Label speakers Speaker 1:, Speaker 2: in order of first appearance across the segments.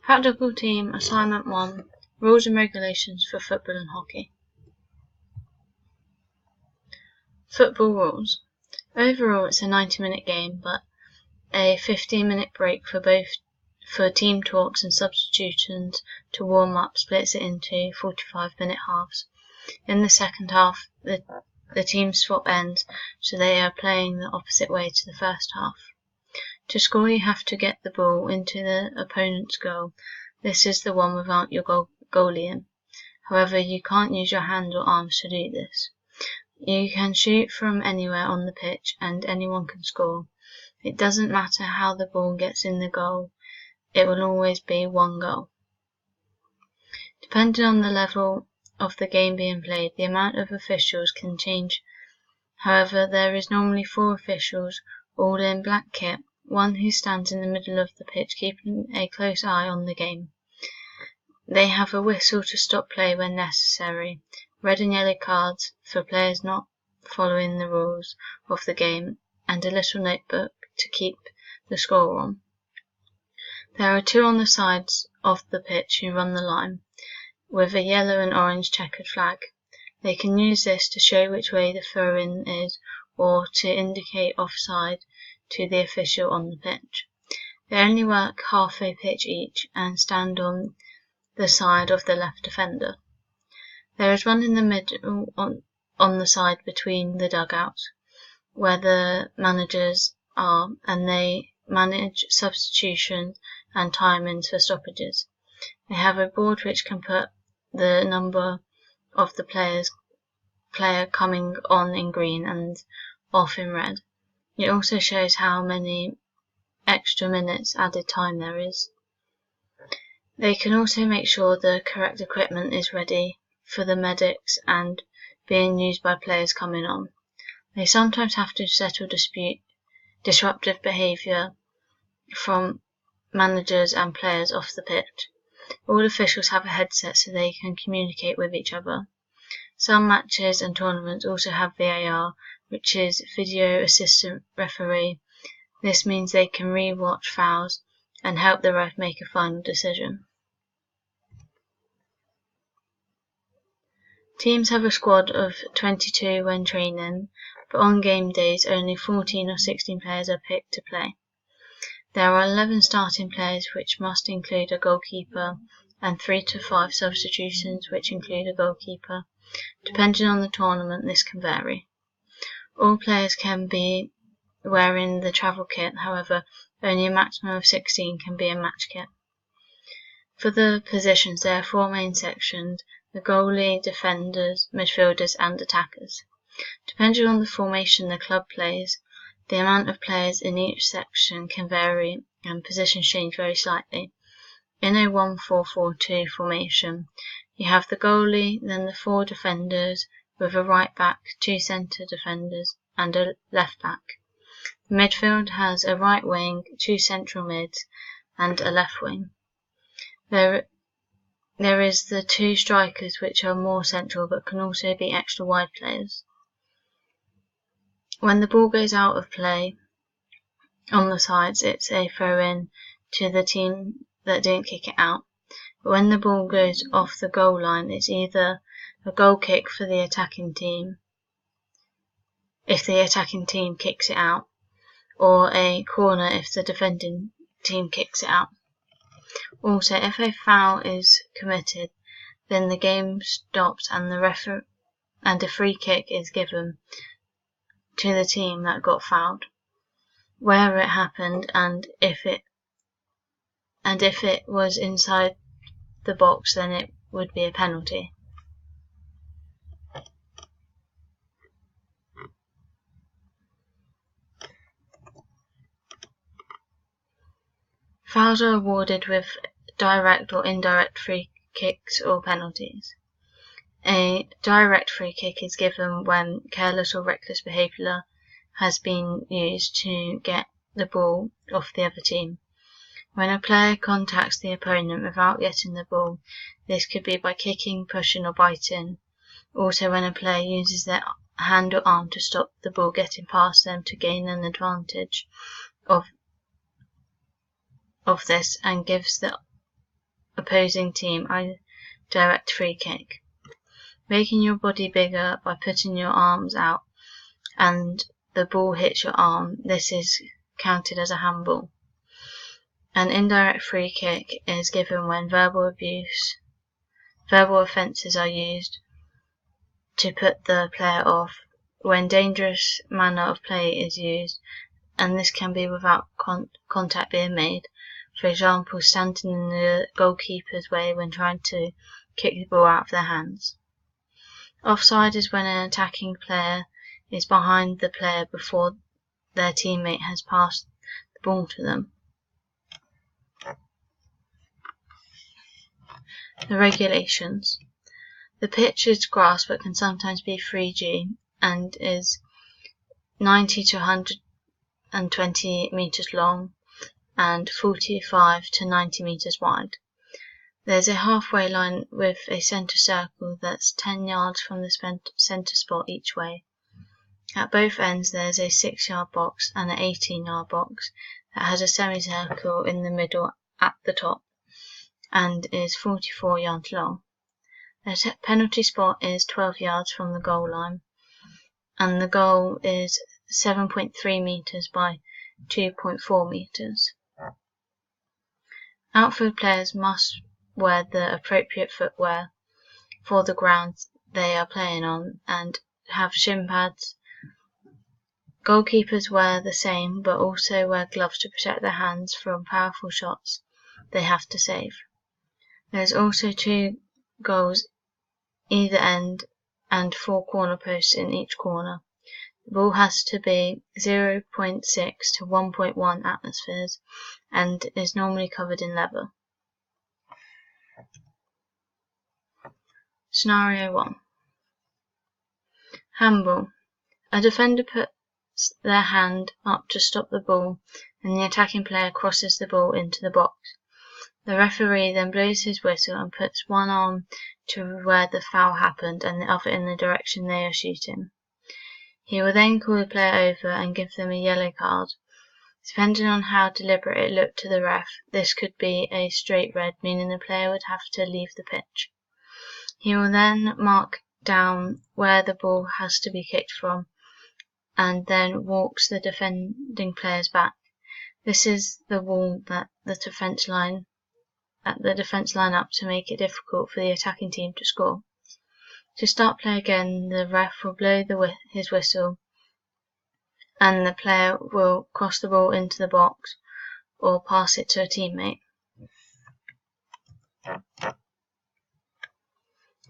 Speaker 1: Practical Team Assignment 1 Rules and Regulations for Football and Hockey. Football rules. Overall, it's a 90-minute game, but a 15-minute break for team talks and substitutions to warm up splits it into 45-minute halves. In the second half, the teams swap ends, so they are playing the opposite way to the first half. To score, you have to get the ball into the opponent's goal. This is the one without your goalie in. However, you can't use your hand or arms to do this. You can shoot from anywhere on the pitch and anyone can score. It doesn't matter how the ball gets in the goal, it will always be one goal. Depending on the level of the game being played, the amount of officials can change. However, there is normally 4 officials, all in black kit, one who stands in the middle of the pitch keeping a close eye on the game. They have a whistle to stop play when necessary, red and yellow cards for players not following the rules of the game, and a little notebook to keep the score on. There are 2 on the sides of the pitch who run the line, with a yellow and orange checkered flag. They can use this to show which way the throw-in is or to indicate offside to the official on the pitch. They only work half a pitch each and stand on the side of the left defender. There is one in the middle on the side between the dugouts, where the managers are, and they manage substitutions and timings for stoppages. They have a board which can put the number of the player coming on in green and off in red. It also shows how many extra minutes added time there is. They can also make sure the correct equipment is ready for the medics and being used by players coming on. They sometimes have to settle disruptive behaviour from managers and players off the pitch. All officials have a headset so they can communicate with each other. Some matches and tournaments also have VAR, which is Video Assistant Referee. This means they can re-watch fouls and help the ref make a final decision. Teams have a squad of 22 when training, but on game days only 14 or 16 players are picked to play. There are 11 starting players, which must include a goalkeeper, and 3 to 5 substitutions, which include a goalkeeper. Depending on the tournament, this can vary. All players can be wearing the travel kit, however, only a maximum of 16 can be in match kit. For the positions, there are 4 main sections: the goalie, defenders, midfielders and attackers. Depending on the formation the club plays, the amount of players in each section can vary and positions change very slightly. In a 1-4-4-2 formation, you have the goalie, then the 4 defenders with a right back, 2 centre defenders and a left back. The midfield has a right wing, 2 central mids and a left wing. There is the 2 strikers, which are more central but can also be extra wide players. When the ball goes out of play on the sides, it's a throw-in to the team that didn't kick it out. But when the ball goes off the goal line, it's either a goal kick for the attacking team, if the attacking team kicks it out, or a corner if the defending team kicks it out. Also, if a foul is committed, then the game stops and a free kick is given to the team that got fouled, where it happened, and if it was inside the box, then it would be a penalty. Fouls are awarded with direct or indirect free kicks or penalties. A direct free kick is given when careless or reckless behaviour has been used to get the ball off the other team. When a player contacts the opponent without getting the ball, this could be by kicking, pushing or biting. Also, when a player uses their hand or arm to stop the ball getting past them to gain an advantage of this and gives the opposing team a direct free kick. Making your body bigger by putting your arms out and the ball hits your arm, this is counted as a handball. An indirect free kick is given when verbal offences are used to put the player off, when dangerous manner of play is used, and this can be without contact being made. For example, standing in the goalkeeper's way when trying to kick the ball out of their hands. Offside is when an attacking player is behind the player before their teammate has passed the ball to them. The regulations. The pitch is grass but can sometimes be 3G and is 90 to 120 metres long and 45 to 90 metres wide. There's a halfway line with a centre circle that's 10 yards from the centre spot each way. At both ends there's a 6-yard box and an 18-yard box that has a semicircle in the middle at the top and is 44 yards long. The penalty spot is 12 yards from the goal line, and the goal is 7.3 metres by 2.4 metres. Outfield players must wear the appropriate footwear for the ground they are playing on and have shin pads. Goalkeepers wear the same but also wear gloves to protect their hands from powerful shots they have to save. There's also 2 goals either end and 4 corner posts in each corner. The ball has to be 0.6 to 1.1 atmospheres and is normally covered in leather. Scenario 1. Handball. A defender puts their hand up to stop the ball and the attacking player crosses the ball into the box. The referee then blows his whistle and puts one arm to where the foul happened and the other in the direction they are shooting. He will then call the player over and give them a yellow card. Depending on how deliberate it looked to the ref, this could be a straight red, meaning the player would have to leave the pitch. He will then mark down where the ball has to be kicked from and then walks the defending players back. This is the wall that the defence line up to make it difficult for the attacking team to score. To start play again, the ref will blow his whistle and the player will cross the ball into the box or pass it to a teammate.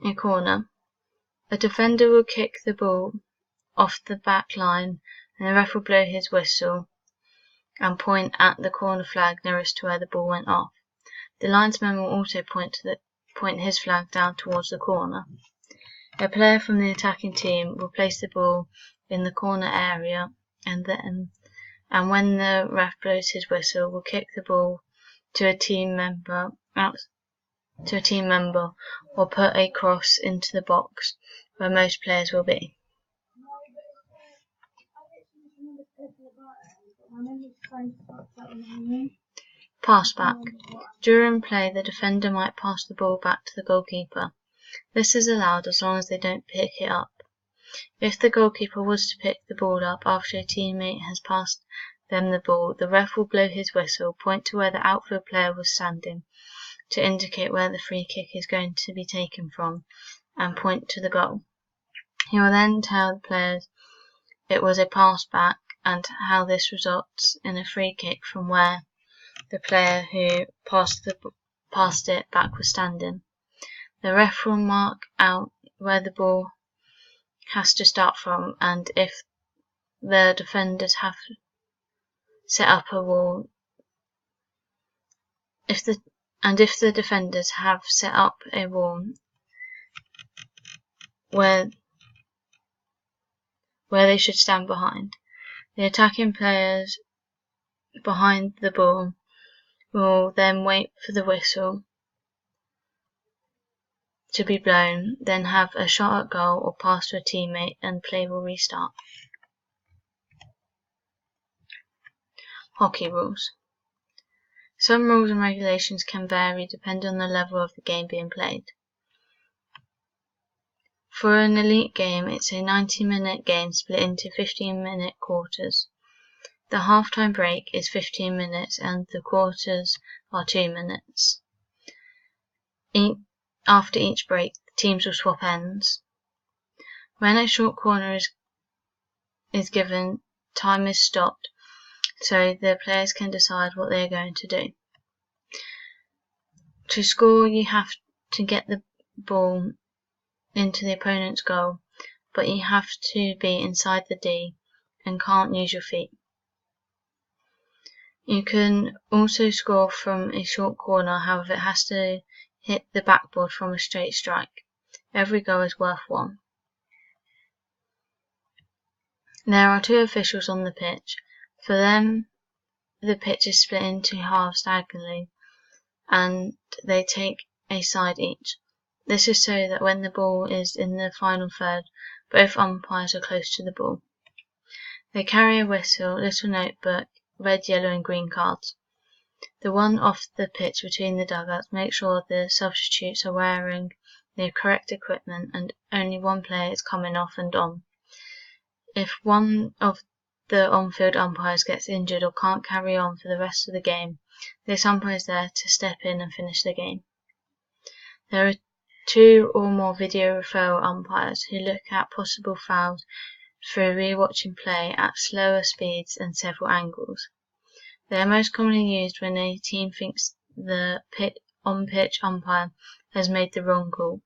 Speaker 1: A corner. A defender will kick the ball off the back line and the ref will blow his whistle and point at the corner flag nearest to where the ball went off. The linesman will also point his flag down towards the corner. A player from the attacking team will place the ball in the corner area and when the ref blows his whistle, will kick the ball to a team member or put a cross into the box where most players will be. Pass back. During play, the defender might pass the ball back to the goalkeeper. This is allowed as long as they don't pick it up. If the goalkeeper was to pick the ball up after a teammate has passed them the ball, the ref will blow his whistle, point to where the outfield player was standing to indicate where the free kick is going to be taken from, and point to the goal. He will then tell the players it was a pass back and how this results in a free kick from where the player who passed it back was standing. The ref will mark out where the ball has to start from, and if the defenders have set up a wall, if the defenders have set up a wall where they should stand behind, the attacking players behind the ball will then wait for the whistle to be blown, then have a shot at goal or pass to a teammate and play will restart. Hockey rules. Some rules and regulations can vary depending on the level of the game being played. For an elite game, it's a 90-minute game split into 15-minute quarters. The half-time break is 15 minutes and the quarters are 2 minutes. After each break, the teams will swap ends. When a short corner is given, time is stopped, so the players can decide what they are going to do. To score, you have to get the ball into the opponent's goal, but you have to be inside the D and can't use your feet. You can also score from a short corner, however it has to hit the backboard from a straight strike. Every goal is worth 1. There are 2 officials on the pitch. For them, the pitch is split into halves diagonally and they take a side each. This is so that when the ball is in the final third, both umpires are close to the ball. They carry a whistle, little notebook, red, yellow and green cards. The one off the pitch between the dugouts makes sure the substitutes are wearing the correct equipment and only one player is coming off and on. If one of the on-field umpires gets injured or can't carry on for the rest of the game, this umpire is there to step in and finish the game. There are 2 or more video referral umpires who look at possible fouls through rewatching play at slower speeds and several angles. They are most commonly used when a team thinks the on-pitch umpire has made the wrong call.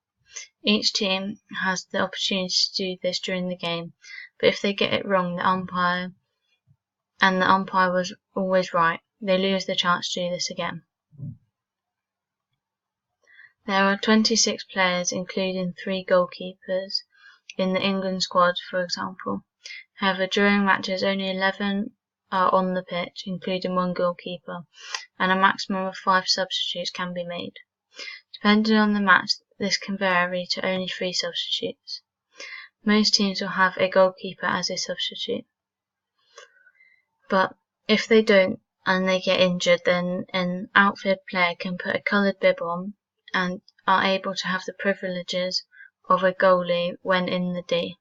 Speaker 1: Each team has the opportunity to do this during the game, but if they get it wrong, the umpire was always right, they lose the chance to do this again. There are 26 players, including 3 goalkeepers, in the England squad, for example. However, during matches, only 11 are on the pitch, including 1 goalkeeper, and a maximum of 5 substitutes can be made. Depending on the match, this can vary to only 3 substitutes. Most teams will have a goalkeeper as a substitute. But if they don't and they get injured, then an outfield player can put a coloured bib on and are able to have the privileges of a goalie when in the D.